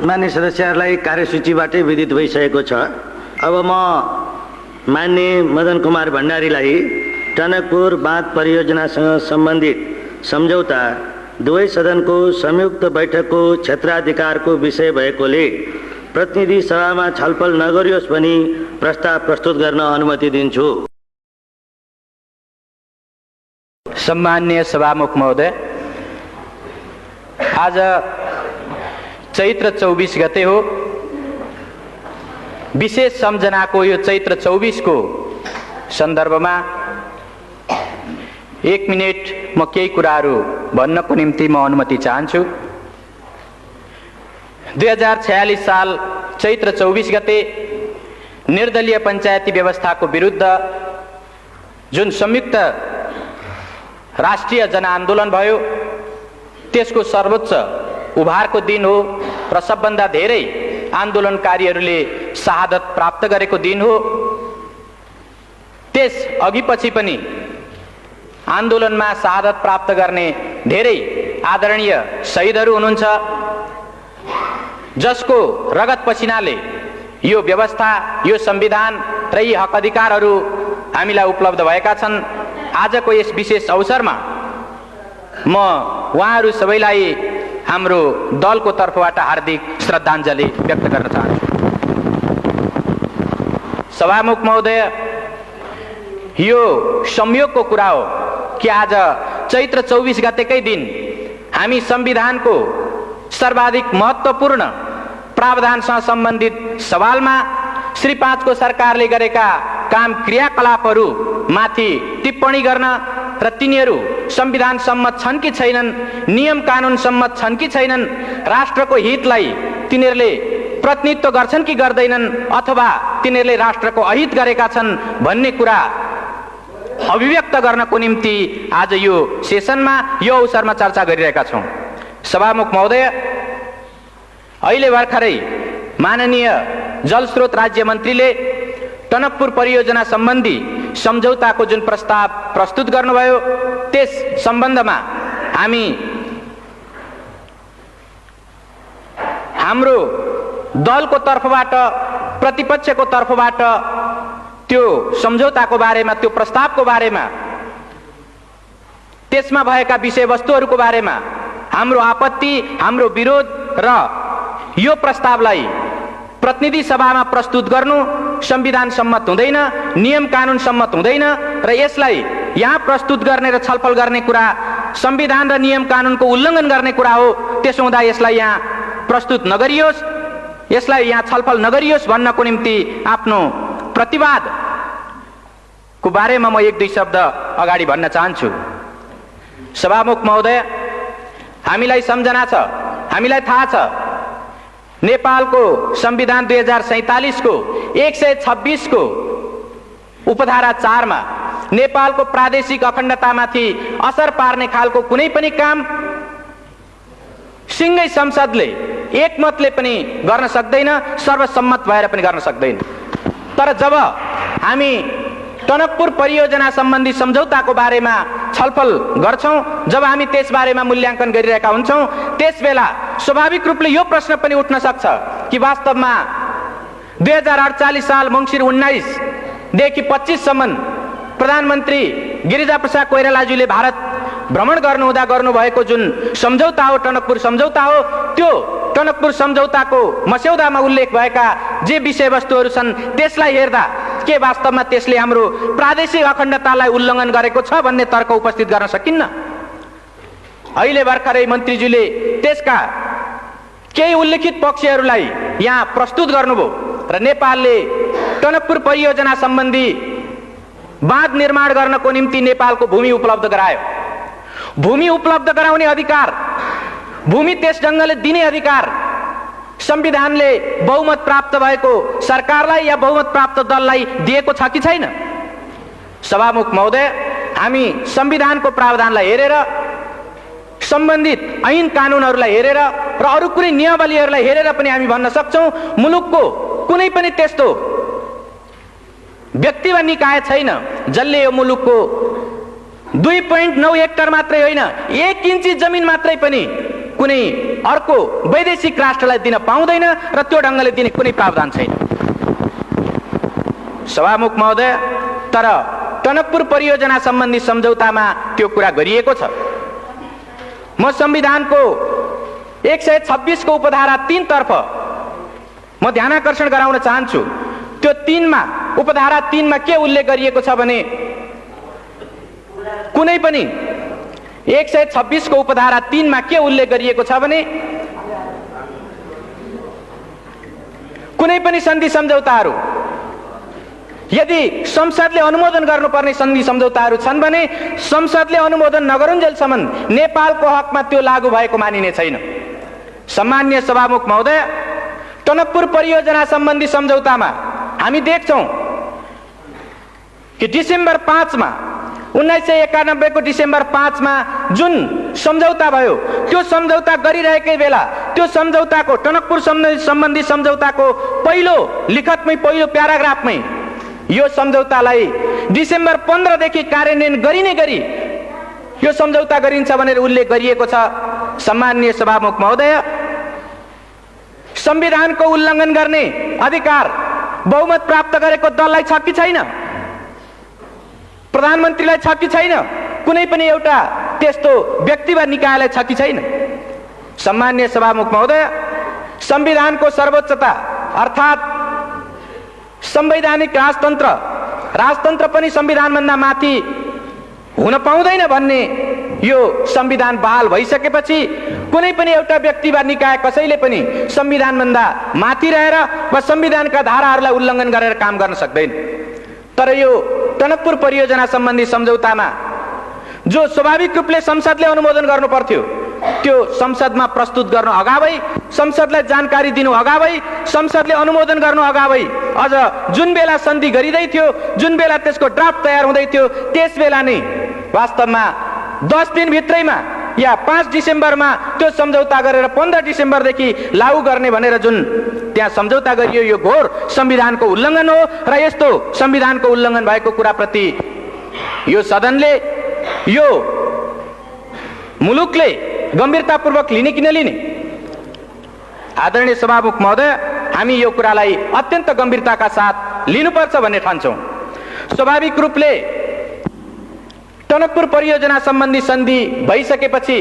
मान्य सदस्यहरूलाई कार्यसूचीबाटै विदित भइसकेको छ। अब म मान्य मदन कुमार भण्डारीलाई टनकपुर बाँध परियोजनासँग सम्बन्धित सम्झौता दुवै सदनको संयुक्त बैठकको क्षेत्राधिकारको विषय भएकोले प्रतिनिधि सभामा छलफल नगरियोस् भनी प्रस्ताव प्रस्तुत गर्न अनुमति दिन्छु। सम्मान्य सभामुख महोदय, आज चैत्र 24 गते हो। विशेष सम्झनाको यो चैत्र 24 को सन्दर्भमा 1 मिनेट म केही कुराहरू भन्नको निम्ति म अनुमति चाहन्छु। 2046 साल चैत्र 24 गते निर्दलीय पञ्चायती व्यवस्थाको विरुद्ध जुन संयुक्त राष्ट्रिय जनआन्दोलन भयो, त्यसको सर्वोच्च उभारको दिन हो र सबभन्दा धेरै आन्दोलनकारीहरूले शहादत प्राप्त गरेको दिन हो। त्यस अघिपछि पनि आन्दोलनमा शहादत प्राप्त गर्ने धेरै आदरणीय शहीदहरू हुनुहुन्छ, जसको रगत पसिनाले यो व्यवस्था, यो संविधान र यी हक अधिकारहरू हामीलाई उपलब्ध भएका छन्। आजको यस विशेष अवसरमा म उहाँहरू सबैलाई हाम्रो दलको तर्फबाट हार्दिक श्रद्धाञ्जली व्यक्त गर्न चाहन्छु। सभामुख महोदय, यो संयोगको कुरा हो कि आज चैत्र 24 गतेकै दिन हामी संविधानको सर्वाधिक महत्त्वपूर्ण प्रावधानसँग सम्बन्धित सवालमा श्री 5 को सरकारले गरेका काम क्रियाकलापहरू माथि टिप्पणी गर्न र तिनीहरू संविधान सम्मत छन् कि छैनन्, नियम कानुन सम्मत छन् कि छैनन्, राष्ट्रको हितलाई तिनीहरूले प्रतिनिधित्व गर्छन् कि गर्दैनन्, अथवा तिनीहरूले राष्ट्रको अहित गरेका छन् भन्ने कुरा अभिव्यक्त गर्नको निम्ति आज यो सेसनमा, यो अवसरमा चर्चा गरिरहेका छौँ। सभामुख महोदय, अहिले भर्खरै माननीय जलस्रोत राज्य मन्त्रीले टनकपुर परियोजना सम्बन्धी सम्झौताको जुन प्रस्ताव प्रस्तुत गर्नुभयो, त्यस सम्बन्धमा हाम्रो दलको तर्फबाट, प्रतिपक्षको तर्फबाट त्यो सम्झौताको बारेमा, त्यो प्रस्तावको बारेमा, त्यसमा भएका विषयवस्तुहरूको बारेमा हाम्रो आपत्ति, हाम्रो विरोध र यो प्रस्तावलाई प्रतिनिधि सभामा प्रस्तुत गर्नु संविधान सम्मत हुँदैन, नियम कानुन सम्मत हुँदैन र यसलाई यहाँ प्रस्तुत गर्ने र छलफल गर्ने कुरा संविधान र नियम कानुनको उल्लङ्घन गर्ने कुरा हो। त्यसो हुँदा यसलाई यहाँ प्रस्तुत नगरियोस्, यसलाई यहाँ छलफल नगरियोस् भन्नको निम्ति आफ्नो प्रतिवादको बारेमा म 1-2 शब्द अगाडि भन्न चाहन्छु। सभामुख महोदय, हामीलाई सम्झना छ, हामीलाई थाहा छ, नेपालको संविधान 2047 को 126 को उपधारा 4 मा नेपालको प्रादेशिक अखण्डतामाथि असर पार्ने खालको कुनै पनि काम सिंगै संसदले एकमतले पनि गर्न सक्दैन, सर्वसम्मत भएर पनि गर्न सक्दैन। तर जब हामी टनकपुर परियोजना सम्बन्धी सम्झौताको बारेमा छलफल गर्छौं, जब हामी त्यस बारेमा मूल्याङ्कन गरिरहेका हुन्छौं, त्यसबेला स्वाभाविक रूपले यो प्रश्न पनि उठ्न सक्छ कि वास्तवमा 2048 साल मङ्सिर 19 देखि 25 सम्म प्रधानमन्त्री गिरिजाप्रसाद कोइरालाज्यूले भारत भ्रमण गर्नुहुँदा गर्नुभएको जुन सम्झौता हो, टनकपुर सम्झौता हो, त्यो टनकपुर सम्झौताको मस्यौदामा उल्लेख भएका जे विषयवस्तुहरू छन् त्यसलाई हेर्दा के वास्तवमा त्यसले हाम्रो प्रादेशिक अखण्डतालाई उल्लङ्घन गरेको छ भन्ने तर्क उपस्थित गर्न सकिन्न। अहिले भर्खरै मन्त्रीज्यूले त्यसका केही उल्लेखित पक्षहरूलाई यहाँ प्रस्तुत गर्नुभयो र नेपालले टनकपुर परियोजना सम्बन्धी बाँध निर्माण गर्नको निम्ति नेपालको भूमि उपलब्ध गरायो। भूमि उपलब्ध गराउने अधिकार, भूमि त्यस ढङ्गले दिने अधिकार संविधानले बहुमत प्राप्त भएको सरकारलाई या बहुमत प्राप्त दललाई दिएको छ कि छैन? सभामुख महोदय, हामी संविधानको प्रावधानलाई हेरेर, सम्बन्धित ऐन कानुनहरूलाई हेरेर र अरू कुनै नियमावलीहरूलाई हेरेर पनि हामी भन्न सक्छौं मुलुकको कुनै पनि त्यस्तो व्यक्ति वा निकाय छैन जसले यो मुलुकको 2.9 हेक्टर मात्रै होइन, 1 इन्ची जमिन मात्रै पनि कुनै अर्को वैदेशिक राष्ट्रलाई दिन पाउँदैन र त्यो ढङ्गले दिने कुनै प्रावधान छैन। सभामुख महोदय, तर टनकपुर परियोजना सम्बन्धी सम्झौतामा त्यो कुरा गरिएको छ। म संविधानको 126 को उपधारा 3 तर्फ म ध्यानाकर्षण गराउन चाहन्छु। त्यो 3 मा उपधारा 3 मा के उल्लेख गरिएको छ भने कुनै पनि 126 को उपधारा 3 मा के उल्लेख गरिएको छ भने कुनै पनि सन्धि सम्झौताहरू यदि संसदले अनुमोदन गर्नुपर्ने सन्धि सम्झौताहरू छन् भने संसदले अनुमोदन नगरुन्जेलसम्म नेपालको हकमा त्यो लागू भएको मानिने छैन। सम्माननीय सभामुख महोदय, टनकपुर परियोजना सम्बन्धी सम्झौतामा हामी देख्छौं कि डिसेम्बर 5 मा 1991 को डिसेम्बर 5 मा जुन सम्झौता भयो त्यो सम्झौता गरिरहेकै बेला त्यो सम्झौताको टनकपुर सम्बन्धी सम्झौताको पहिलो लिखतमै पहिलो प्याराग्राफमै यो सम्झौतालाई डिसेम्बर 15 देखि कार्यान्वयन गरिने गरी यो सम्झौता गरिन्छ भनेर उल्लेख गरिएको छ। सम्माननीय सभामुख महोदय, संविधानको उल्लङ्घन गर्ने अधिकार बहुमत प्राप्त गरेको दललाई छ कि छैन? प्रधानमन्त्रीलाई छ कि छैन? कुनै पनि एउटा त्यस्तो व्यक्ति वा निकायलाई छ कि छैन? सम्माननीय सभामुख महोदय, संविधानको सर्वोच्चता अर्थात् संवैधानिक राजतन्त्र पनि संविधानभन्दा माथि हुन पाउँदैन भन्ने यो संविधान बहाल भइसकेपछि कुनै पनि एउटा व्यक्ति वा निकाय कसैले पनि संविधानभन्दा माथि रहेर वा संविधानका धाराहरूलाई उल्लङ्घन गरेर काम गर्न सक्दैन। तर यो टनकपुर परियोजना सम्बन्धी सम्झौतामा जो स्वाभाविक रूपले संसदले अनुमोदन गर्नु पर्थ्यो त्यो संसदमा प्रस्तुत गर्नु अगावै, संसदलाई जानकारी दिनु अगावै, संसदले अनुमोदन गर्नु अगावै, अझ जुन बेला सन्धि गरिँदै थियो, जुन बेला त्यसको ड्राफ्ट तयार हुँदै थियो, त्यस बेला नै वास्तवमा 10 दिन भित्रैमा या 5 डिसेम्बरमा त्यो सम्झौता गरेर 15 डिसेम्बरदेखि लागू गर्ने भनेर जुन त्यहाँ सम्झौता गरियो यो घोर संविधानको उल्लङ्घन हो। र यस्तो संविधानको उल्लङ्घन भएको कुराप्रति यो सदनले, यो मुलुकले गम्भीरतापूर्वक लिने कि नलिने? आदरणीय सभामुख महोदय, हामी यो कुरालाई अत्यन्त गम्भीरताका साथ लिनुपर्छ भन्ने ठान्छौँ। स्वाभाविक रूपले टनकपुर परियोजना सम्बन्धी सन्धि भइसकेपछि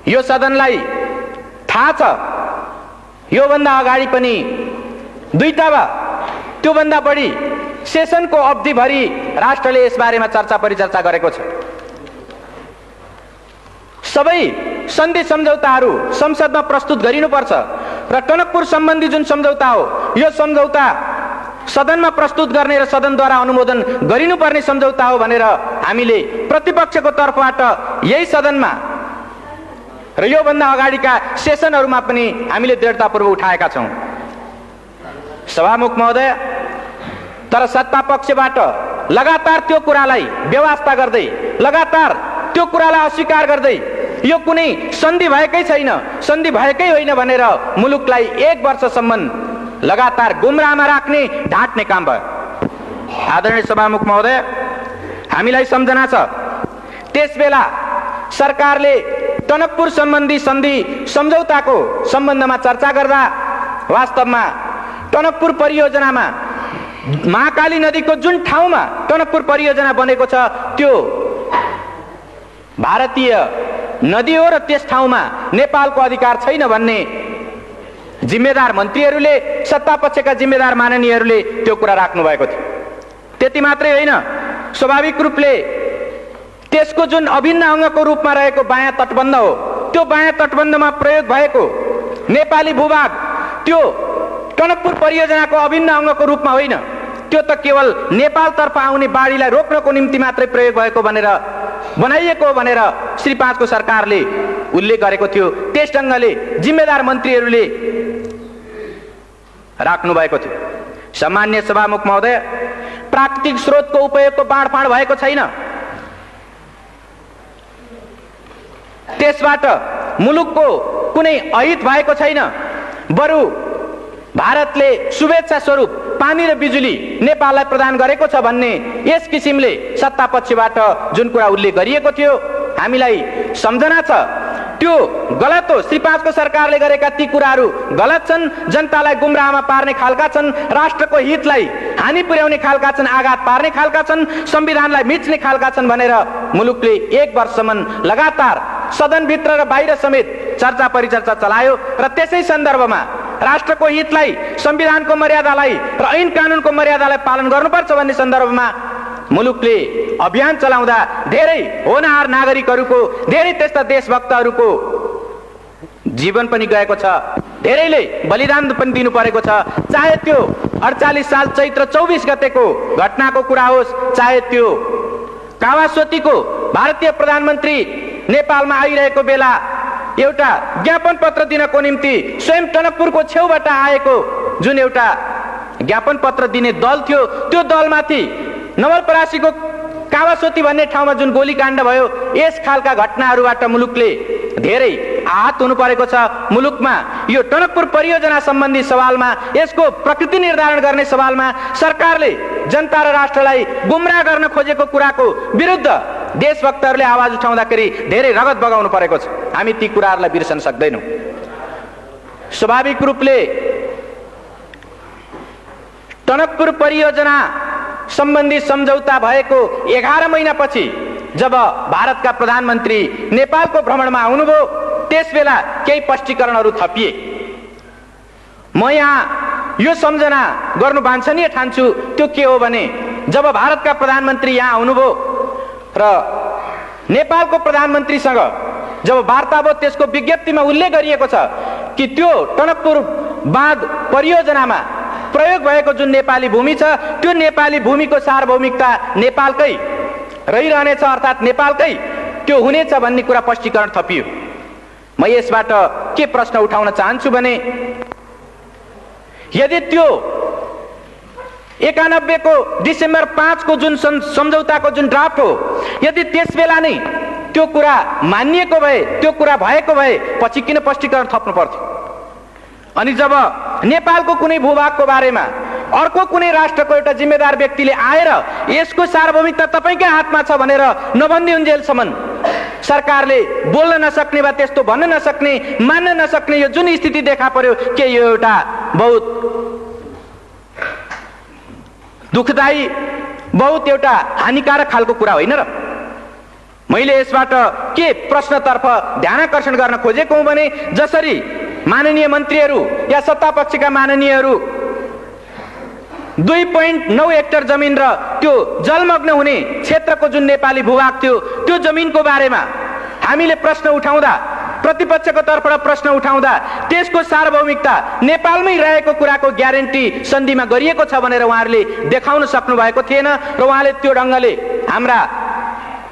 यो सदनलाई थाहा छ योभन्दा अगाडि पनि 2टा वा त्योभन्दा बढी सेसनको अवधिभरि राष्ट्रले यसबारेमा चर्चा परिचर्चा गरेको छ। सबै सन्धि सम्झौताहरू संसदमा प्रस्तुत गरिनुपर्छ र टनकपुर सम्बन्धी जुन सम्झौता हो यो सम्झौता सदनमा प्रस्तुत गर्ने र सदनद्वारा अनुमोदन गरिनुपर्ने सम्झौता हो भनेर हामीले प्रतिपक्षको तर्फबाट यही सदनमा र योभन्दा अगाडिका सेसनहरूमा पनि हामीले दृढतापूर्वक उठाएका छौँ। सभामुख महोदय, तर सत्ता पक्षबाट लगातार त्यो कुरालाई व्यवस्था गर्दै, लगातार त्यो कुरालाई अस्वीकार गर्दै यो कुनै सन्धि भएकै छैन, सन्धि भएकै होइन भनेर मुलुकलाई 1 वर्षसम्म लगातार गुमराहमा राख्ने, ढाँट्ने काम भयो। आदरणीय सभामुख महोदय, हामीलाई सम्झना छ त्यसबेला सरकारले टनकपुर सम्बन्धी सन्धि सम्झौताको सम्बन्धमा चर्चा गर्दा वास्तवमा टनकपुर परियोजनामा महाकाली नदीको जुन ठाउँमा टनकपुर परियोजना बनेको छ त्यो भारतीय नदी हो र त्यस ठाउँमा नेपालको अधिकार छैन भन्ने जिम्मेदार मन्त्रीहरूले, सत्तापक्षका जिम्मेदार माननीयहरूले त्यो कुरा राख्नु भएको थियो। त्यति मात्रै होइन, स्वाभाविक रूपले त्यसको जुन अभिन्न अङ्गको रूपमा रहेको बायाँ तटबन्ध हो त्यो बायाँ तटबन्धमा प्रयोग भएको नेपाली भूभाग त्यो टनकपुर परियोजनाको अभिन्न अङ्गको रूपमा होइन, त्यो त केवल नेपालतर्फ आउने बाढीलाई रोक्नको निम्ति मात्रै प्रयोग भएको भनेर बनाइएको भनेर श्री 5 को सरकारले उल्लेख गरेको थियो। त्यस ढङ्गले जिम्मेदार मन्त्रीहरूले राख्नु भएको थियो। सम्माननीय सभामुख महोदय, प्राकृतिक स्रोतको उपयोगको बाँडफाँड भएको छैन, त्यसबाट मुलुकको कुनै अहित भएको छैन, बरु भारतले शुभेच्छा स्वरूप पानी र बिजुली नेपाललाई प्रदान गरेको छ भन्ने यस किसिमले सत्तापक्षबाट जुन कुरा उल्लेख गरिएको थियो हामीलाई सम्झना छ। त्यो गलत हो। श्री 5 को सरकारले गरेका ती कुराहरू गलत छन्, जनतालाई गुमराहमा पार्ने खालका छन्, राष्ट्रको हितलाई हानि पुर्याउने खालका छन्, आघात पार्ने खालका छन्, संविधानलाई मिच्ने खालका छन् भनेर मुलुकले 1 वर्षसम्म लगातार सदनभित्र र बाहिर समेत चर्चा परिचर्चा चलायो र त्यसै सन्दर्भमा राष्ट्रको हितलाई, संविधानको मर्यादालाई र ऐन कानुनको मर्यादालाई पालन गर्नुपर्छ भन्ने सन्दर्भमा मुलुकले अभियान चलाउँदा धेरै होनहार नागरिकहरूको, धेरै त्यस्ता देशभक्तहरूको जीवन पनि गएको छ, धेरैले बलिदान पनि दिनु परेको छ। चाहे त्यो 48 साल चैत्र 24 गतेको घटनाको कुरा होस्, चाहे त्यो कावासोतीको भारतीय प्रधानमन्त्री नेपालमा आइरहेको बेला एउटा ज्ञापन पत्र दिनको निम्ति स्वयं टनकपुरको छेउबाट आएको जुन एउटा ज्ञापन पत्र दिने दल थियो, त्यो दलमाथि नवलपरासीको कावासोती भन्ने ठाउँमा जुन गोलीकाण्ड भयो, यस खालका घटनाहरूबाट मुलुकले धेरै आहत हुनु परेको छ। मुलुकमा यो टनकपुर परियोजना सम्बन्धी सवालमा, यसको प्रकृति निर्धारण गर्ने सवालमा सरकारले जनता र राष्ट्रलाई गुमराह गर्न खोजेको कुराको विरुद्ध देशभक्तहरूले आवाज उठाउँदाखेरि धेरै रगत बगाउनु परेको छ। हामी ती कुराहरूलाई बिर्सन सक्दैनौँ। स्वाभाविक रूपले टनकपुर परियोजना सम्बन्धी सम्झौता भएको 11 महिनापछि जब भारतका प्रधानमन्त्री नेपालको भ्रमणमा आउनुभयो, त्यसबेला केही स्पष्टीकरणहरू थपिए। म यहाँ यो सम्झना गर्नु वाञ्छनीय ठान्छु। त्यो के हो भने, जब भारतका प्रधानमन्त्री यहाँ आउनुभयो र नेपालको प्रधानमन्त्रीसँग जब वार्ता भयो, त्यसको विज्ञप्तिमा उल्लेख गरिएको छ कि त्यो टनकपुर बाँध परियोजनामा प्रयोग भएको जुन नेपाली भूमि छ, त्यो नेपाली भूमिको सार्वभौमिकता नेपालकै रहिरहनेछ, अर्थात् नेपालकै त्यो हुनेछ भन्ने कुरा स्पष्टीकरण थपियो। म यसबाट के प्रश्न उठाउन चाहन्छु भने, यदि त्यो 91 को डिसेम्बर 5 को जुन सम्झौताको जुन ड्राफ्ट हो, यदि त्यसबेला नै त्यो कुरा मानिएको भए, त्यो कुरा भएको भए पछि किन स्पष्टीकरण थप्नु पर्थ्यो? अनि जब नेपालको कुनै भूभागको बारेमा अर्को कुनै राष्ट्रको एउटा जिम्मेदार व्यक्तिले आएर यसको सार्वभौमिकता तपाईँकै हातमा छ भनेर नभनिदिउन्जेलसम्म सरकारले बोल्न नसक्ने वा त्यस्तो भन्न नसक्ने, मान्न नसक्ने यो जुन स्थिति देखा पर्यो, के यो एउटा बहुत दुःखदायी, बहुत एउटा हानिकारक खालको कुरा होइन र? मैले यसबाट के प्रश्नतर्फ ध्यानाकर्षण गर्न खोजेको हुँ भने, जसरी माननीय मन्त्रीहरू या सत्ता पक्षका माननीयहरू 2.9 हेक्टर जमिन र त्यो जलमग्न हुने क्षेत्रको जुन नेपाली भूभाग थियो, त्यो जमिनको बारेमा हामीले प्रश्न उठाउँदा, प्रतिपक्षको तर्फबाट प्रश्न उठाउँदा त्यसको सार्वभौमिकता नेपालमै रहेको कुराको ग्यारेन्टी सन्धिमा गरिएको छ भनेर उहाँहरूले देखाउन सक्नु भएको थिएन र उहाँले त्यो ढङ्गले हाम्रा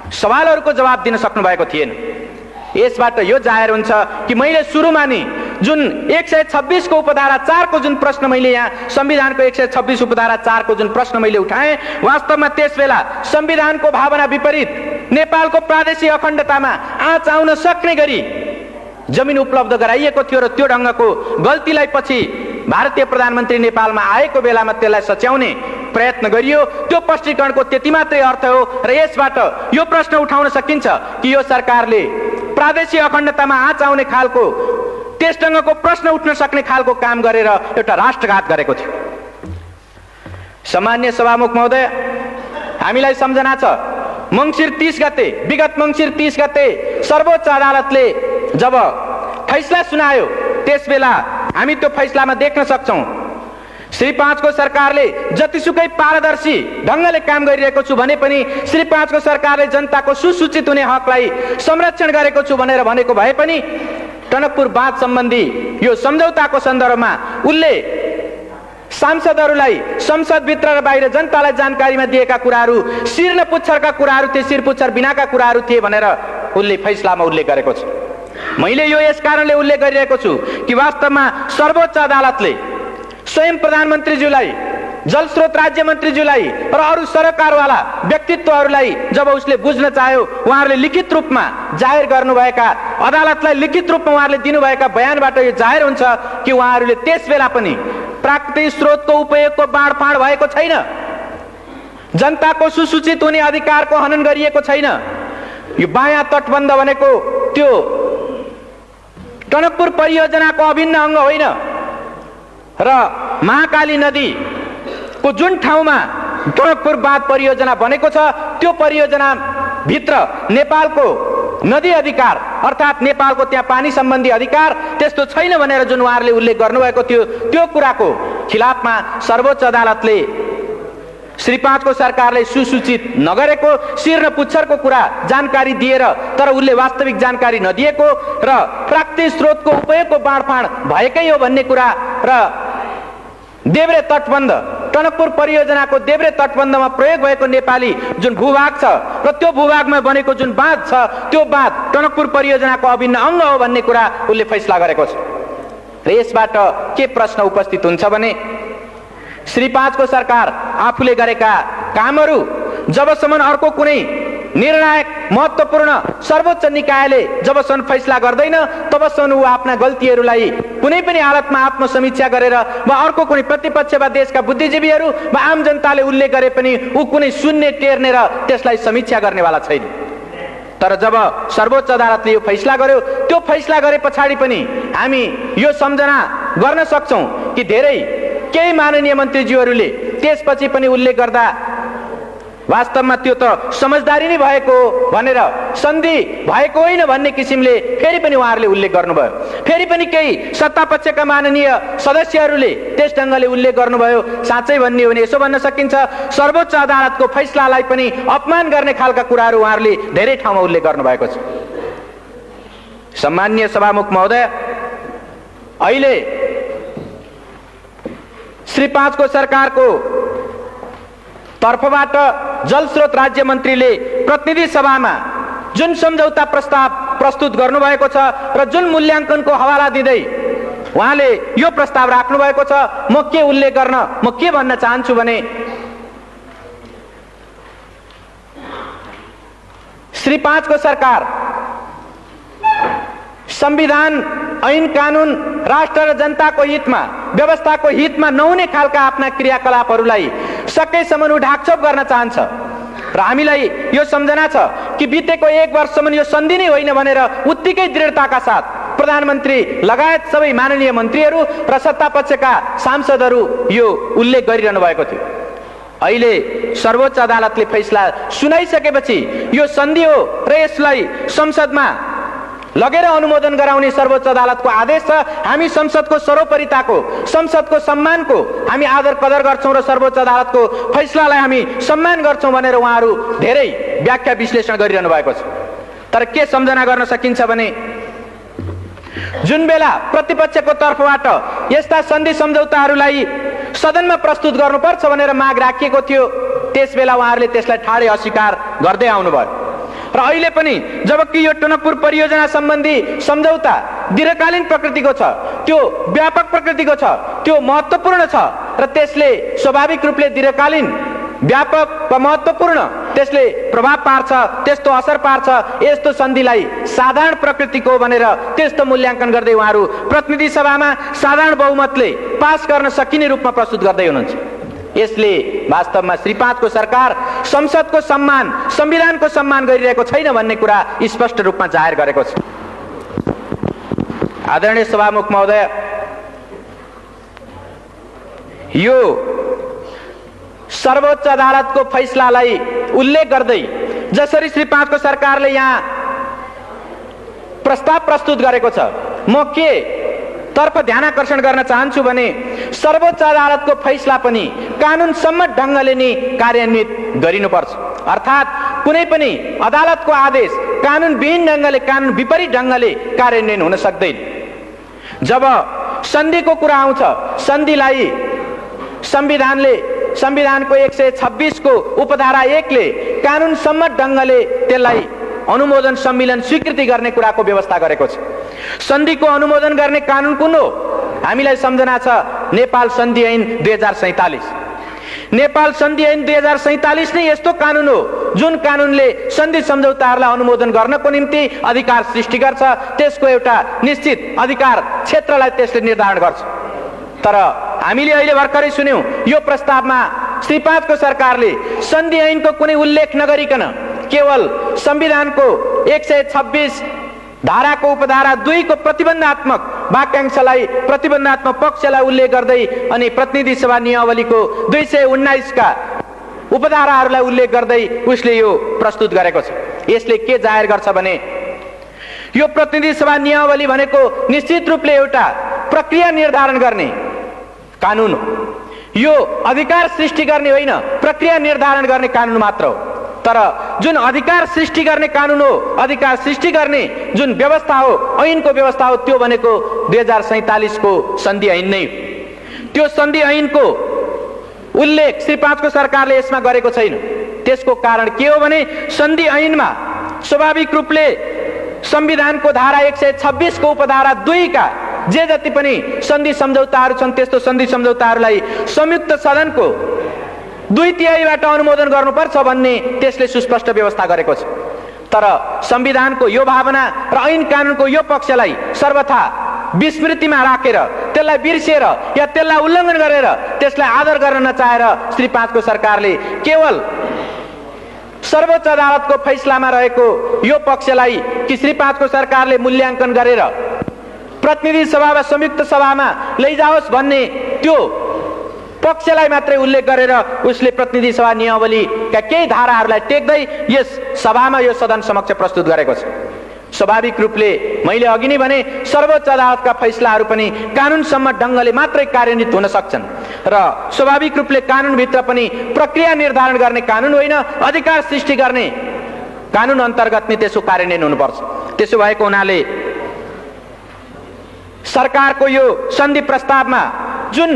सवालहरूको जवाब दिन सक्नु भएको थिएन। यसबाट यो जाहेर हुन्छ कि मैले सुरुमा नि जुन 126 को उपधारा 4 को जुन प्रश्न मैले यहाँ संविधानको 126 उपधारा 4 को जुन प्रश्न मैले उठाएँ, वास्तवमा त्यसबेला संविधानको भावना विपरीत नेपालको प्रादेशिक अखण्डतामा आँच आउन सक्ने गरी जमिन उपलब्ध गराइएको थियो र त्यो ढङ्गको गल्तीलाई पछि भारतीय प्रधानमन्त्री नेपालमा आएको बेलामा त्यसलाई सच्याउने प्रयत्न गरियो। त्यो स्पष्टीकरणको त्यति मात्रै अर्थ हो र यसबाट यो प्रश्न उठाउन सकिन्छ कि यो सरकारले प्रादेशिक अखण्डतामा आँच आउने खालको, त्यस ढङ्गको प्रश्न उठ्न सक्ने खालको काम गरेर एउटा राष्ट्रघात गरेको थियो। सामान्य सभामुख महोदय, हामीलाई सम्झना छ, मङ्सिर 30 गते, विगत मङ्सिर 30 गते सर्वोच्च अदालतले जब फैसला सुनायो, त्यसबेला हामी त्यो फैसलामा देख्न सक्छौँ श्री 5 को सरकारले जतिसुकै पारदर्शी ढङ्गले काम गरिरहेको छु भने पनि श्री 5 को सरकारले जनताको सुसूचित हुने हकलाई संरक्षण गरेको छु भनेर भनेको भए पनि टनकपुर बाँध सम्बन्धी यो सम्झौताको सन्दर्भमा उनले सांसदहरूलाई संसदभित्र र बाहिर जनतालाई जानकारीमा दिएका कुराहरू शिर न पुच्छरका कुराहरू थिए, शिर पुच्छर बिनाका कुराहरू थिए भनेर उनले फैसलामा उल्लेख गरेको छ। मैले यो यस कारणले उल्लेख गरिरहेको छु कि वास्तवमा सर्वोच्च अदालतले स्वयं प्रधानमन्त्रीज्यूलाई, जलस्रोत राज्य मन्त्रीज्यूलाई र अरू सरकारवाला व्यक्तित्वहरूलाई जब उसले बुझ्न चाह्यो, उहाँहरूले लिखित रूपमा जाहेर गर्नुभएका, अदालतलाई लिखित रूपमा उहाँहरूले दिनुभएका बयानबाट यो जाहेर हुन्छ कि उहाँहरूले त्यसबेला पनि प्राकृतिक स्रोतको उपयोगको बाँडफाँड भएको छैन, जनताको सुसूचित हुने अधिकारको हनन गरिएको छैन। यो बायाँ तटबन्ध भनेको त्यो टनकपुर परियोजनाको अभिन्न अङ्ग होइन र महाकाली नदीको जुन ठाउँमा टनकपुर बाँध परियोजना बनेको छ त्यो परियोजना भित्र नेपालको नदी अधिकार अर्थात् नेपालको त्यहाँ पानी सम्बन्धी अधिकार त्यस्तो छैन भनेर जुन उहाँहरूले उल्लेख गर्नुभएको थियो त्यो कुराको खिलाफमा सर्वोच्च अदालतले श्री 5 को सरकारले सुसूचित नगरेको शिर र पुच्छरको कुरा जानकारी दिएर तर उसले वास्तविक जानकारी नदिएको र प्राकृतिक स्रोतको उपयोगको बाँडफाँड भएकै हो भन्ने कुरा र देब्रे तटबन्ध टनकपुर परियोजनाको देब्रे तटबन्धमा प्रयोग भएको नेपाली जुन भूभाग छ र त्यो भूभागमा बनेको जुन बाँध छ त्यो बाँध टनकपुर परियोजनाको अभिन्न अङ्ग हो भन्ने कुरा उसले फैसला गरेको छ। र यसबाट के प्रश्न उपस्थित हुन्छ भने श्री 5 को सरकार आफूले गरेका कामहरू जबसम्म अर्को कुनै निर्णायक महत्त्वपूर्ण सर्वोच्च निकायले जबसम्म फैसला गर्दैन तबसम्म ऊ आफ्ना गल्तीहरूलाई कुनै पनि हालतमा आत्मसमीक्षा गरेर वा अर्को कुनै प्रतिपक्ष वा देशका बुद्धिजीवीहरू वा आम जनताले उल्लेख गरे पनि ऊ कुनै सुन्ने टेर्ने र त्यसलाई समीक्षा गर्नेवाला छैन। तर जब सर्वोच्च अदालतले यो फैसला गर्यो त्यो फैसला गरे पछाडि पनि हामी यो सम्झना गर्न सक्छौं कि धेरै केही माननीय मन्त्रीज्यूहरूले त्यसपछि पनि उल्लेख गर्दा वास्तवमा त्यो त समझदारी नै भएको भनेर सन्धि भएको होइन भन्ने किसिमले फेरि पनि उहाँहरूले उल्लेख गर्नुभयो। फेरि पनि केही सत्तापक्षका माननीय सदस्यहरूले त्यस ढङ्गले उल्लेख गर्नुभयो। साँच्चै भन्ने हो भने यसो भन्न सकिन्छ सर्वोच्च अदालतको फैसलालाई पनि अपमान गर्ने खालका कुराहरू उहाँहरूले धेरै ठाउँमा उल्लेख गर्नुभएको छ। सम्माननीय सभामुख महोदय, अहिले श्री 5 को सरकारको तर्फबाट जलस्रोत राज्य मन्त्रीले प्रतिनिधि सभामा जुन सम्झौता प्रस्ताव प्रस्तुत गर्नुभएको छ र जुन मूल्याङ्कनको हवाला दिँदै उहाँले यो प्रस्ताव राख्नु भएको छ म के उल्लेख गर्न म के भन्न चाहन्छु भने श्री 5 को सरकार संविधान ऐन कानून राष्ट्र र जनताको हितमा व्यवस्थाको हितमा नहुने खालका आफ्ना क्रियाकलापहरूलाई सकेसम्म ढाकछोप गर्न चाहन्छ र हामीलाई यो सम्झना छ कि बितेको 1 वर्षसम्म यो सन्धि नै होइन भनेर उत्तिकै दृढताका साथ प्रधानमन्त्री लगायत सबै माननीय मन्त्रीहरू र सत्तापक्षका सांसदहरू यो उल्लेख गरिरहनु भएको थियो। अहिले सर्वोच्च अदालतले फैसला सुनाइसकेपछि यो सन्धि हो र यसलाई संसदमा लगेर अनुमोदन गराउने सर्वोच्च अदालतको आदेश छ। हामी संसदको सर्वोपरिताको संसदको सम्मानको हामी आदर कदर गर्छौं र सर्वोच्च अदालतको फैसलालाई हामी सम्मान गर्छौं भनेर उहाँहरू धेरै व्याख्या विश्लेषण गरिरहनु भएको छ। तर के सम्झना गर्न सकिन्छ भने जुन बेला प्रतिपक्षको तर्फबाट यस्ता सन्धि सम्झौताहरूलाई सदनमा प्रस्तुत गर्नुपर्छ भनेर माग राखिएको थियो त्यसबेला उहाँहरूले त्यसलाई ठाडै अस्वीकार गर्दै आउनुभयो र अहिले पनि जबकि यो टनकपुर परियोजना सम्बन्धी सम्झौता दीर्घकालीन प्रकृतिको छ, त्यो व्यापक प्रकृतिको छ, त्यो महत्त्वपूर्ण छ र त्यसले स्वाभाविक रूपले दीर्घकालीन व्यापक व महत्त्वपूर्ण त्यसले प्रभाव पार्छ, त्यस्तो असर पार्छ। यस्तो सन्धिलाई साधारण प्रकृतिको भनेर त्यस्तो मूल्याङ्कन गर्दै उहाँहरू प्रतिनिधि सभामा साधारण बहुमतले पास गर्न सकिने रूपमा प्रस्तुत गर्दै हुनुहुन्छ। यसले वास्तवमा श्री 5 को सरकार संसदको सम्मान संविधानको सम्मान गरिरहेको छैन भन्ने कुरा स्पष्ट रूपमा जाहेर गरेको छ। आदरणीय सभामुख महोदय, यो सर्वोच्च अदालतको फैसलालाई उल्लेख गर्दै जसरी श्री 5 को सरकारले यहाँ प्रस्ताव प्रस्तुत गरेको छ म के तर्फ ध्यानआकर्षण गर्न चाहन्छु भने सर्वोच्च अदालतको फैसला पनि कानून सम्मत ढङ्गले नै कार्यान्वित गरिनुपर्छ। अर्थात् कुनै पनि अदालतको आदेश कानून विहीन ढङ्गले कानून विपरीत ढङ्गले कार्यान्वयन हुन सक्दैन। जब सन्धिको कुरा आउँछ सन्धिलाई संविधानको 126 को उपधारा 1 ले कानून सम्मत ढङ्गले त्यसलाई अनुमोदन सम्मेलन स्वीकृति गर्ने कुराको व्यवस्था गरेको छ। सन्धिको अनुमोदन गर्ने कानून कुन हो? हामीलाई सम्झना छ नेपाल सन्धि ऐन 2047। नेपाल सन्धि ऐन 2047 नै यस्तो कानून हो जुन कानूनले सन्धि सम्झौताहरूलाई अनुमोदन गर्नको निम्ति अधिकार सृष्टि गर्छ, त्यसको एउटा निश्चित अधिकार क्षेत्रलाई त्यसले निर्धारण गर्छ। तर हामीले अहिले भर्खरै सुन्यौं यो प्रस्तावमा श्री 5 को सरकारले सन्धि ऐनको कुनै उल्लेख नगरिकन केवल संविधानको 126 धाराको उपधारा 2 को प्रतिबन्धात्मक वाक्यांशलाई प्रतिबन्धात्मक पक्षलाई उल्लेख गर्दै अनि प्रतिनिधि सभा नियमावलीको 219 का उपधाराहरूलाई उल्लेख गर्दै उसले यो प्रस्तुत गरेको छ। यसले के जाहेर गर्छ भने यो प्रतिनिधि सभा नियमावली भनेको निश्चित रूपले एउटा प्रक्रिया निर्धारण गर्ने कानुन हो। यो अधिकार सृष्टि गर्ने होइन, प्रक्रिया निर्धारण गर्ने कानुन मात्र हो। तर जुन अधिकार सृष्टि गर्ने कानुन हो, अधिकार सृष्टि गर्ने जुन व्यवस्था हो, ऐनको व्यवस्था हो, त्यो भनेको 2047 को सन्धि ऐन नै हो। त्यो सन्धि ऐनको उल्लेख श्री 5 को सरकारले यसमा गरेको छैन। त्यसको कारण के हो भने सन्धि ऐनमा स्वाभाविक रूपले संविधानको धारा 126 को उपधारा 2 का जे जति पनि सन्धि सम्झौताहरू छन् त्यस्तो सन्धि सम्झौताहरूलाई संयुक्त सदनको 2/3 अनुमोदन गर्नुपर्छ भन्ने त्यसले सुस्पष्ट व्यवस्था गरेको छ। तर संविधानको यो भावना र ऐन कानुनको यो पक्षलाई सर्वथा विस्मृतिमा राखेर, त्यसलाई बिर्सेर या त्यसलाई उल्लङ्घन गरेर त्यसलाई आदर गर्न नचाहेर श्री 5 को सरकारले केवल सर्वोच्च अदालतको फैसलामा रहेको यो पक्षलाई कि श्री 5 को सरकारले मूल्याङ्कन गरेर प्रतिनिधि सभा वा संयुक्त सभामा लैजाओस् भन्ने त्यो पक्षलाई मात्रै उल्लेख गरेर उसले प्रतिनिधि सभा नियमावलीका केही धाराहरूलाई टेक्दै यस सभामा यो सदन समक्ष प्रस्तुत गरेको छ। स्वाभाविक रूपले मैले अघि नै भने सर्वोच्च अदालतका फैसलाहरू पनि कानुनसम्मत ढङ्गले मात्रै कार्यान्वित हुन सक्छन् र स्वाभाविक रूपले कानुनभित्र पनि प्रक्रिया निर्धारण गर्ने कानुन होइन, अधिकार सृष्टि गर्ने कानुन अन्तर्गत नै त्यसको कार्यान्वयन हुनुपर्छ। त्यसो भएको हुनाले सरकारको यो सन्धि प्रस्तावमा जुन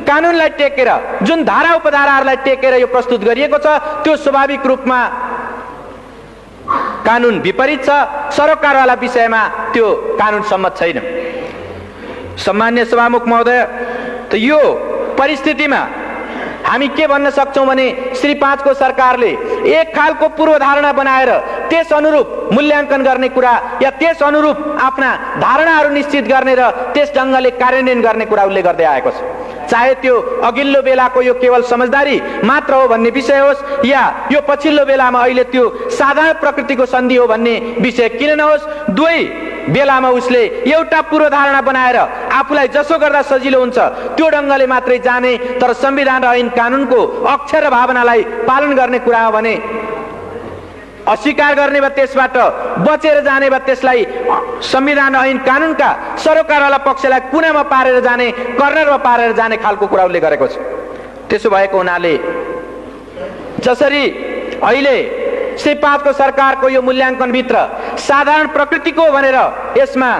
कानुनलाई टेकेर, जुन धारा उपधाराहरूलाई टेकेर यो प्रस्तुत गरिएको छ त्यो स्वाभाविक रूपमा कानुन विपरीत छ। सरोकारवाला विषयमा त्यो कानुन सम्मत छैन। सम्मान्य सभामुख महोदय, त यो परिस्थितिमा हामी के भन्न सक्छौं भने श्री 5 को सरकारले एक खालको पूर्वधारणा बनाएर त्यस अनुरूप मूल्याङ्कन गर्ने कुरा या त्यस अनुरूप आफ्ना धारणाहरू निश्चित गर्ने र त्यस ढङ्गले कार्यान्वयन गर्ने कुरा उल्लेख गर्दै आएको छ। चाहे त्यो अघिल्लो बेलाको यो केवल समझदारी मात्र हो भन्ने विषय होस् या यो पछिल्लो बेलामा अहिले त्यो साधारण प्रकृतिको सन्धि हो भन्ने विषय किन नहोस्, दुवै बेलामा उसले एउटा पूर्वधारणा बनाएर आफूलाई जसो गर्दा सजिलो हुन्छ त्यो ढङ्गले मात्रै जाने, तर संविधान र ऐन कानुनको अक्षर र भावनालाई पालन गर्ने कुरा हो भने अस्वीकार गर्ने वा त्यसबाट बचेर जाने वा त्यसलाई संविधान र ऐन कानुनका सरोकारवाला पक्षलाई कुनामा पारेर जाने, कर्नरमा पारेर जाने खालको कुरा उल्लेख गरेको छ। त्यसो भएको हुनाले जसरी अहिले श्री 5 को सरकारको यो मूल्याङ्कनभित्र साधारण प्रकृतिको भनेर यसमा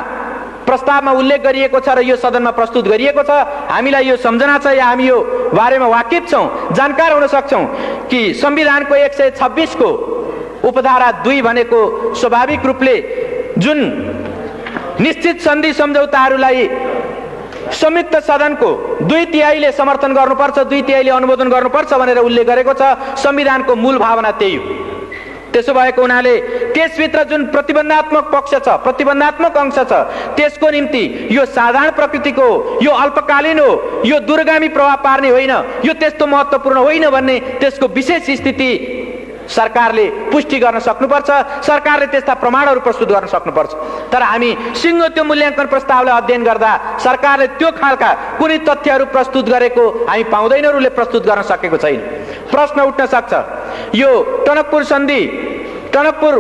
प्रस्तावमा उल्लेख गरिएको छ र यो सदनमा प्रस्तुत गरिएको छ, हामीलाई यो सम्झना छ या हामी यो बारेमा वाकिफ छौं, जानकार हुन सक्छौं कि संविधानको 126 को उपधारा 2 भनेको स्वाभाविक रूपले जुन निश्चित सन्धि सम्झौताहरूलाई संयुक्त सदनको 2/3 समर्थन गर्नुपर्छ, 2/3 अनुमोदन गर्नुपर्छ भनेर उल्लेख गरेको छ। संविधानको मूल भावना त्यही हो। त्यसो भएको हुनाले त्यसभित्र जुन प्रतिबन्धात्मक पक्ष छ, प्रतिबन्धात्मक अंश छ, त्यसको निम्ति यो साधारण प्रकृतिको, यो अल्पकालीन हो, यो दूरगामी प्रभाव पार्ने होइन, यो त्यस्तो महत्त्वपूर्ण होइन भन्ने त्यसको विशेष स्थिति सरकारले पुष्टि गर्न सक्नुपर्छ। सरकारले त्यस्ता प्रमाणहरू प्रस्तुत गर्न सक्नुपर्छ। तर हामी सिङ्गो त्यो मूल्याङ्कन प्रस्तावलाई अध्ययन गर्दा सरकारले त्यो खालका कुनै तथ्यहरू प्रस्तुत गरेको हामी पाउँदैनौँ, उसले प्रस्तुत गर्न सकेको छैन। प्रश्न उठ्न सक्छ, यो टनकपुर सन्धि, टनकपुर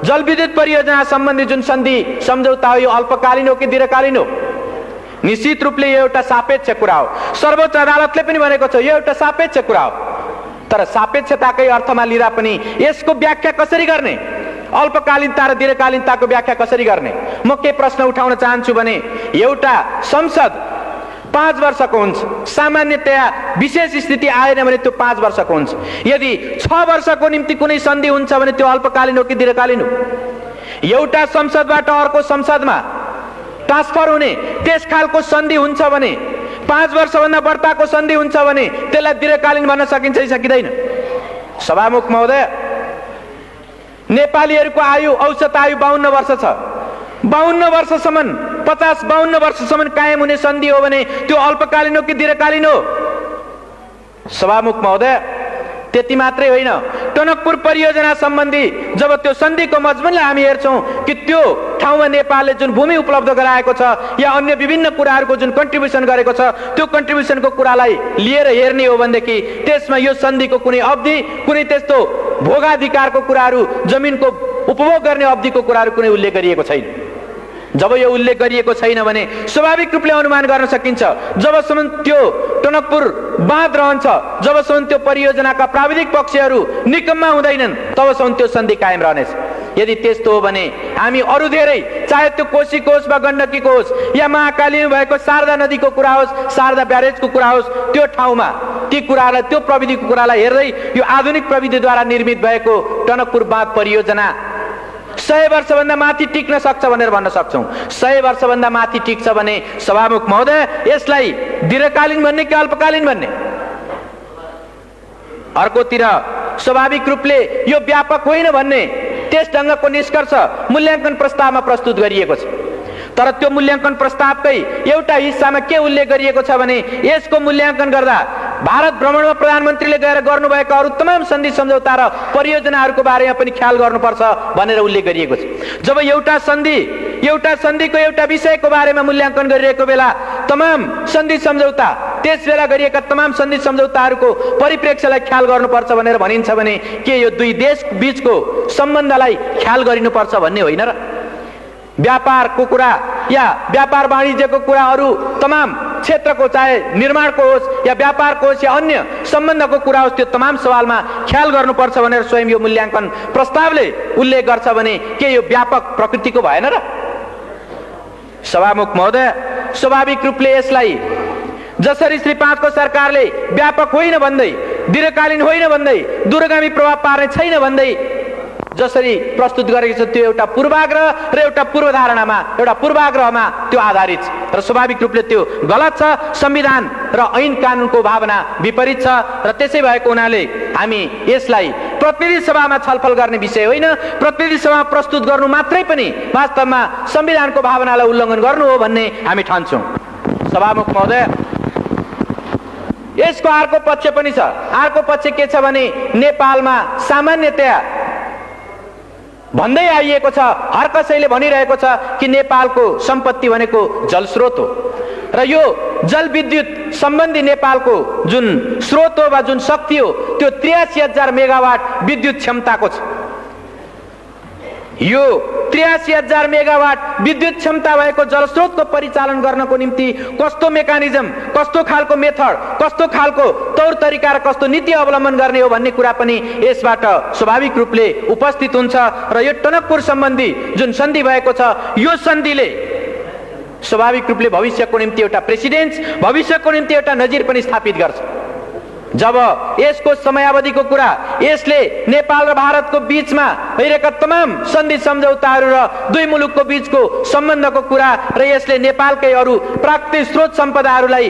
जलविद्युत परियोजना सम्बन्धी जुन सन्धि सम्झौता हो यो अल्पकालीन हो कि दीर्घकालीन हो? निश्चित रूपले यो एउटा सापेक्ष कुरा हो। सर्वोच्च अदालतले पनि भनेको छ यो एउटा सापेक्ष कुरा हो। तर सापेक्षताकै अर्थमा लिँदा पनि यसको व्याख्या कसरी गर्ने, अल्पकालीनता र दीर्घकालीनताको व्याख्या कसरी गर्ने? म के प्रश्न उठाउन चाहन्छु भने एउटा संसद 5 वर्षको हुन्छ, सामान्यतया विशेष स्थिति आएन भने त्यो 5 वर्षको हुन्छ। यदि 6 वर्षको निम्ति कुनै सन्धि हुन्छ भने त्यो अल्पकालीन हो कि दीर्घकालीन हो? एउटा संसदबाट अर्को संसदमा ट्रान्सफर हुने त्यस खालको सन्धि हुन्छ भने, 5 वर्षभन्दा बढ्ताको सन्धि हुन्छ भने त्यसलाई दीर्घकालीन भन्न सकिन्छ कि सकिँदैन? सभामुख महोदय, नेपालीहरूको आयु, औसत आयु 52 वर्ष छ। 52 वर्षसम्म, 50-52 वर्षसम्म कायम हुने सन्धि हो भने त्यो अल्पकालीन हो कि दीर्घकालीन हो? सभामुख महोदय, त्यति मात्रै होइन, टनकपुर परियोजना सम्बन्धी जब त्यो सन्धिको मजमुनलाई हामी हेर्छौँ कि त्यो ठाउँमा नेपालले जुन भूमि उपलब्ध गराएको छ या अन्य विभिन्न कुराहरूको जुन कन्ट्रिब्युसन गरेको छ, त्यो कन्ट्रिब्युसनको कुरालाई लिएर हेर्ने हो भनेदेखि त्यसमा यो सन्धिको कुनै अवधि, कुनै त्यस्तो भोगाधिकारको कुराहरू, जमिनको उपभोग गर्ने अवधिको कुराहरू कुनै उल्लेख गरिएको छैन। जब यो उल्लेख गरिएको छैन भने स्वाभाविक रूपले अनुमान गर्न सकिन्छ जबसम्म त्यो टनकपुर बाँध रहन्छ, जबसम्म त्यो परियोजनाका प्राविधिक पक्षहरू निकम्मा हुँदैनन्, तबसम्म त्यो सन्धि कायम रहनेछ। यदि त्यस्तो हो भने हामी अरू धेरै, चाहे त्यो कोशीको होस् वा गण्डकीको होस् या महाकालीमा भएको शारदा नदीको कुरा होस्, शारदा ब्यारेजको कुरा होस्, त्यो ठाउँमा ती कुरालाई, त्यो प्रविधिको कुरालाई हेर्दै यो आधुनिक प्रविधिद्वारा निर्मित भएको टनकपुर बाँध परियोजना 100 वर्षभन्दा माथि टिक्न सक्छ भनेर भन्न सक्छौँ। 100 वर्षभन्दा माथि टिक्छ भने सभामुख महोदय, यसलाई दीर्घकालीन भन्ने कि अल्पकालीन भन्ने? अर्कोतिर स्वाभाविक रूपले यो व्यापक होइन भन्ने त्यस ढङ्गको निष्कर्ष मूल्याङ्कन प्रस्तावमा प्रस्तुत गरिएको छ। तर त्यो मूल्याङ्कन प्रस्तावकै एउटा हिस्सामा के उल्लेख गरिएको छ भने यसको मूल्याङ्कन गर्दा भारत भ्रमणमा प्रधानमन्त्रीले गएर गर्नुभएका अरू तमाम सन्धि सम्झौता र परियोजनाहरूको बारेमा पनि ख्याल गर्नुपर्छ भनेर उल्लेख गरिएको छ। जब एउटा सन्धिको एउटा विषयको बारेमा मूल्याङ्कन गरिरहेको बेला तमाम सन्धि सम्झौता, त्यस बेला गरिएका तमाम सन्धि सम्झौताहरूको परिप्रेक्ष्यलाई ख्याल गर्नुपर्छ भनेर भनिन्छ भने के यो दुई देश बीचको सम्बन्धलाई ख्याल गरिनुपर्छ भन्ने होइन र? व्यापारको कुरा या व्यापार वाणिज्यको कुरा अरू तमाम क्षेत्रको, चाहे निर्माणको होस् या व्यापारको होस् या अन्य सम्बन्धको कुरा होस्, त्यो तमाम सवालमा ख्याल गर्नुपर्छ भनेर स्वयं यो मूल्याङ्कन प्रस्तावले उल्लेख गर्छ भने के यो व्यापक प्रकृतिको भएन र? सभामुख महोदय, स्वाभाविक रूपले यसलाई जसरी श्री 5 को सरकारले व्यापक होइन भन्दै, दीर्घकालीन होइन भन्दै, दूरगामी प्रभाव पार्ने छैन भन्दै जसरी प्रस्तुत गरेको छ, त्यो एउटा पूर्वाग्रह र एउटा पूर्वधारणामा, एउटा पूर्वाग्रहमा त्यो आधारित छ र स्वाभाविक रूपले त्यो गलत छ। संविधान र ऐन कानुनको भावना विपरीत छ र त्यसै भएको हुनाले हामी यसलाई प्रतिनिधि सभामा छलफल गर्ने विषय होइन, प्रतिनिधि सभामा प्रस्तुत गर्नु मात्रै पनि वास्तवमा संविधानको भावनालाई उल्लङ्घन गर्नु हो भन्ने हामी ठान्छौँ। सभामुख महोदय, यसको अर्को पक्ष पनि छ। अर्को पक्ष के छ भने नेपालमा सामान्यतया भन्दै आइएको छ, हर कसैले भनिरहेको छ कि नेपालको सम्पत्ति भनेको जलस्रोत हो र यो जलविद्युत सम्बन्धी नेपालको जुन स्रोत हो वा जुन शक्ति हो त्यो 83,000 मेगावाट विद्युत क्षमताको छ। यो 83,000 मेगावाट विद्युत क्षमता भएको जलस्रोतको परिचालन गर्नको निम्ति कस्तो मेकानिजम, कस्तो खालको मेथड, कस्तो खालको तौर तरिका र कस्तो नीति अवलम्बन गर्ने हो भन्ने कुरा पनि यसबाट स्वाभाविक रूपले उपस्थित हुन्छ र यो टनकपुर सम्बन्धी जुन सन्धि भएको छ, यो सन्धिले स्वाभाविक रूपले भविष्यको निम्ति एउटा प्रेसिडेन्स, भविष्यको निम्ति एउटा नजिर पनि स्थापित गर्छ। जब यसको समयावधिको कुरा, यसले नेपाल र भारतको बीचमा भइरहेका तमाम सन्धि सम्झौताहरू र दुई मुलुकको बीचको सम्बन्धको कुरा र यसले नेपालकै अरू प्राकृतिक स्रोत सम्पदाहरूलाई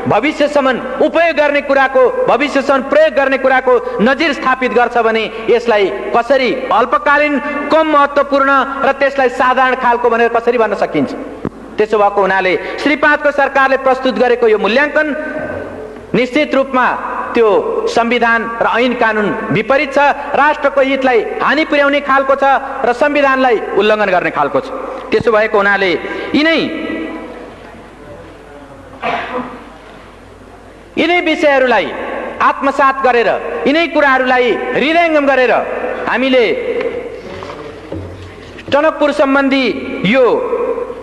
भविष्यसम्म उपयोग गर्ने कुराको, भविष्यसम्म प्रयोग गर्ने कुराको नजिर स्थापित गर्छ भने यसलाई कसरी अल्पकालीन, कम महत्त्वपूर्ण र त्यसलाई साधारण खालको भनेर कसरी भन्न सकिन्छ? त्यसो भएको हुनाले श्री 5 को सरकारले प्रस्तुत गरेको यो मूल्याङ्कन निश्चित रूपमा त्यो संविधान र ऐन कानुन विपरीत छ, राष्ट्रको हितलाई हानि पुर्याउने खालको छ र संविधानलाई उल्लङ्घन गर्ने खालको छ। त्यसो भएको हुनाले यिनै विषयहरूलाई आत्मसात गरेर, यिनै कुराहरूलाई हृदयङ्गम गरेर हामीले टनकपुर सम्बन्धी यो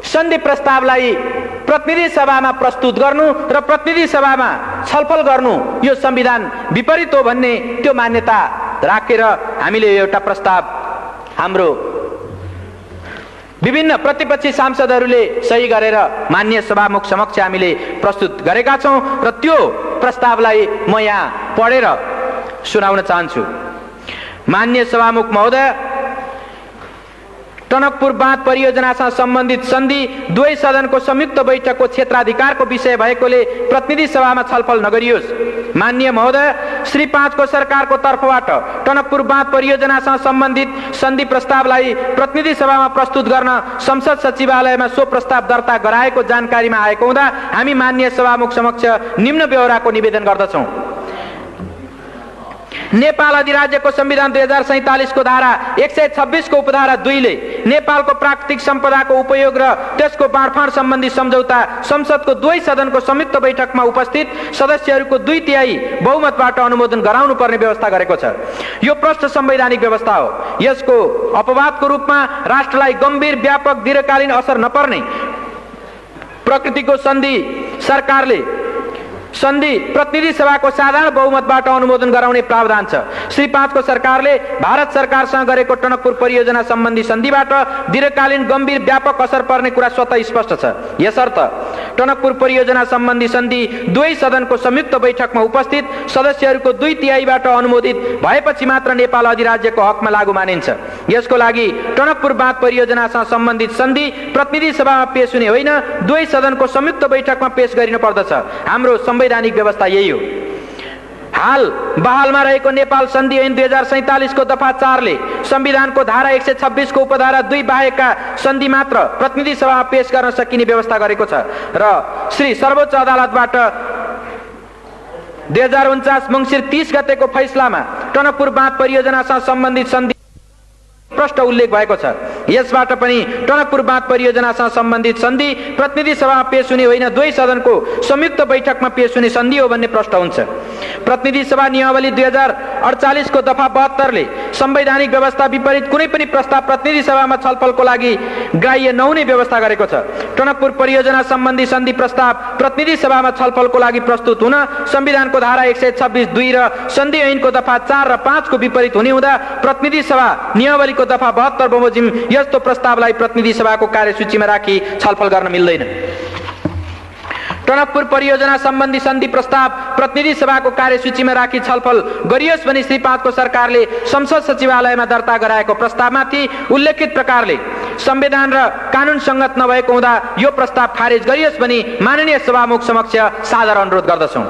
सन्धि प्रस्तावलाई प्रतिनिधि सभामा प्रस्तुत गर्नु र प्रतिनिधि सभामा छलफल गर्नु यो संविधान विपरीत हो भन्ने त्यो मान्यता राखेर हामीले एउटा प्रस्ताव हाम्रो विभिन्न प्रतिपक्षी सांसदहरूले सही गरेर माननीय सभामुख समक्ष हामीले प्रस्तुत गरेका छौँ र त्यो प्रस्तावलाई म यहाँ पढेर सुनाउन चाहन्छु। माननीय सभामुख महोदय, टनकपुर बाँध परियोजनासँग सम्बन्धित सन्धि दुवै सदनको संयुक्त बैठकको क्षेत्राधिकारको विषय भएकोले प्रतिनिधि सभामा छलफल नगरियोस्। माननीय महोदय, श्री 5 को सरकारको तर्फबाट टनकपुर बाँध परियोजनासँग सम्बन्धित सन्धि प्रस्तावलाई प्रतिनिधि सभामा प्रस्तुत गर्न संसद सचिवालयमा सो प्रस्ताव दर्ता गराएको जानकारीमा आएको हुँदा हामी माननीय सभामुख समक्ष निम्न ब्यौराको निवेदन गर्दछौँ। नेपाल अधिराज्यको संविधान 2047 को धारा 126 को उपधारा 2 ले नेपालको प्राकृतिक सम्पदाको उपयोग र त्यसको बाँडफाँड सम्बन्धी सम्झौता संसदको दुवै सदनको संयुक्त बैठकमा उपस्थित सदस्यहरूको 2/3 बहुमतबाट अनुमोदन गराउनु पर्ने व्यवस्था गरेको छ। यो प्रष्ट संवैधानिक व्यवस्था हो। यसको अपवादको रूपमा राष्ट्रलाई गम्भीर व्यापक दीर्घकालीन असर नपर्ने प्रकृतिको सन्धि प्रतिनिधि सभाको साधारण बहुमतबाट अनुमोदन गराउने प्रावधान छ। श्री 5 को सरकारले भारत सरकारसँग गरेको टनकपुर परियोजना सम्बन्धी सन्धिबाट दीर्घकालीन गम्भीर व्यापक असर पर्ने कुरा स्वतः स्पष्ट छ। यसर्थ टनकपुर परियोजना सम्बन्धी सन्धि दुवै सदनको संयुक्त बैठकमा उपस्थित सदस्यहरूको 2/3 अनुमोदित भएपछि मात्र नेपाल अधिराज्यको हकमा लागू मानिन्छ। यसको लागि टनकपुर बाँध परियोजनासँग सम्बन्धित सन्धि प्रतिनिधि सभामा पेश हुने होइन, दुवै सदनको संयुक्त बैठकमा पेश गरिनु पर्दछ। हाम्रो संवैधानिक व्यवस्था यही हो। हाल बहालमा रहेको नेपाल सन्धि ऐन 2047 को दफा 4 ले संविधानको धारा 126 को उपधारा 2 बाहेकका सन्धि मात्र प्रतिनिधि सभामा पेश गर्न सकिने व्यवस्था गरेको छ र श्री सर्वोच्च अदालतबाट 2049 मङ्सिर 30 गतेको फैसलामा टनकपुर बाँध परियोजनासँग सम्बन्धित सन्धि प्रष्ट उल्लेख भएको छ। यसबाट पनि टनकपुर बाँध परियोजनासँग सम्बन्धित सन्धि प्रतिनिधि सभामा पेश हुने होइन, दुवै सदनको संयुक्त बैठकमा पेश हुने सन्धि हो भन्ने प्रष्ट हुन्छ। प्रतिनिधि सभा नियमावली 2048 को दफा 72 ले संवैधानिक व्यवस्था विपरीत कुनै पनि प्रस्ताव प्रतिनिधि सभामा छलफलको लागि ग्राह्य नहुने व्यवस्था गरेको छ। टनकपुर परियोजना सम्बन्धी सन्धि प्रस्ताव प्रतिनिधि सभामा छलफलको लागि प्रस्तुत हुन संविधानको धारा 126(2) र सन्धि ऐनको दफा 4 र 5 को विपरीत हुने हुँदा प्रतिनिधि सभा नियमावलीको दफा 72 बमोजिम यस्तो प्रस्तावलाई प्रतिनिधि सभाको कार्यसूचीमा राखी छलफल गर्न मिल्दैन। टनकपुर परियोजना सम्बन्धी सन्धि प्रस्ताव प्रतिनिधि सभाको कार्यसूचीमा राखी छलफल गरियोस् भनी श्री 5 को सरकारले संसद सचिवालयमा दर्ता गराएको प्रस्तावमाथि उल्लेखित प्रकारले संविधान र कानून संगत नभएको हुँदा यो प्रस्ताव खारेज गरियोस् भनी माननीय सभामुख समक्ष सादर अनुरोध गर्दछौं।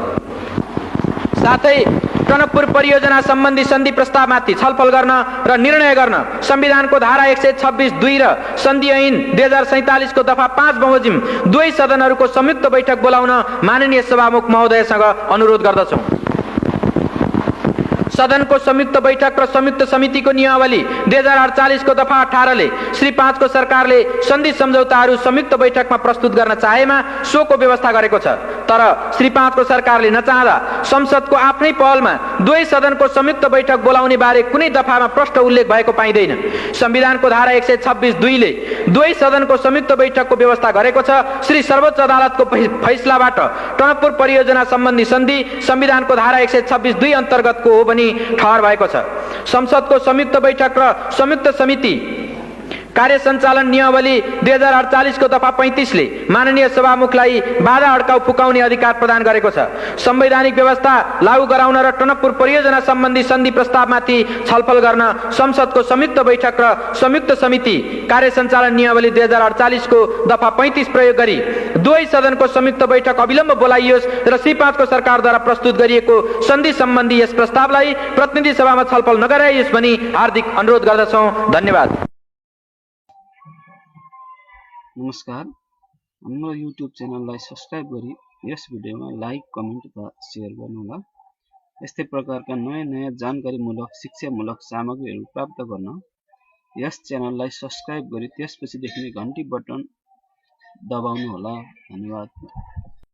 साथै टनकपुर परियोजना सम्बन्धी सन्धि प्रस्तावमाथि छलफल गर्न र निर्णय गर्न संविधानको धारा 126(2) र सन्धि ऐन 2047 को दफा 5 बमोजिम दुवै सदनहरूको संयुक्त बैठक बोलाउन माननीय सभामुख महोदयसँग अनुरोध गर्दछौं। सदनको संयुक्त बैठक र संयुक्त समितिको नियमावली 2048 को दफा 18 ले श्री 5 को सरकारले सन्धि सम्झौताहरू संयुक्त बैठकमा प्रस्तुत गर्न चाहेमा सोको व्यवस्था गरेको छ। तर श्री 5 को सरकारले नचाहँदा संसदको आफ्नै पहलमा दुवै सदनको संयुक्त बैठक बोलाउने बारे कुनै दफामा प्रष्ट उल्लेख भएको पाइँदैन। संविधानको धारा 126(2) ले दुवै सदनको संयुक्त बैठकको व्यवस्था गरेको छ। श्री सर्वोच्च अदालतको फैसलाबाट टनकपुर परियोजना सम्बन्धी सन्धि संविधानको धारा 126(2) अन्तर्गतको हो भनी ठहर भएको छ। संसदको संयुक्त बैठक र संयुक्त समिति कार्य सञ्चालन नियमावली 2048 को दफा 35 ले माननीय सभामुखलाई बाधा अड्काउ फुकाउने अधिकार प्रदान गरेको छ। संवैधानिक व्यवस्था लागू गराउन र टनकपुर परियोजना सम्बन्धी सन्धि प्रस्तावमाथि छलफल गर्न संसदको संयुक्त बैठक र संयुक्त समिति कार्य सञ्चालन नियमावली 2048 को दफा 35 प्रयोग गरी दुवै सदनको संयुक्त बैठक अविलम्ब बोलाइयोस् र श्री 5 को सरकारद्वारा प्रस्तुत गरिएको सन्धि सम्बन्धी यस प्रस्तावलाई प्रतिनिधि सभामा छलफल नगराइयोस् भनी हार्दिक अनुरोध गर्दछौं। धन्यवाद। नमस्कार, हाम्रो युट्युब च्यानललाई सब्स्क्राइब गरी यस भिडियोमा लाइक, कमेन्ट र सेयर गर्नुहोला। यस्तै प्रकारका नयाँ जानकारीमूलक शिक्षामूलक सामग्रीहरू प्राप्त गर्न यस च्यानललाई सब्स्क्राइब गरी त्यसपछि देखिने घण्टी बटन दबाउनुहोला। धन्यवाद।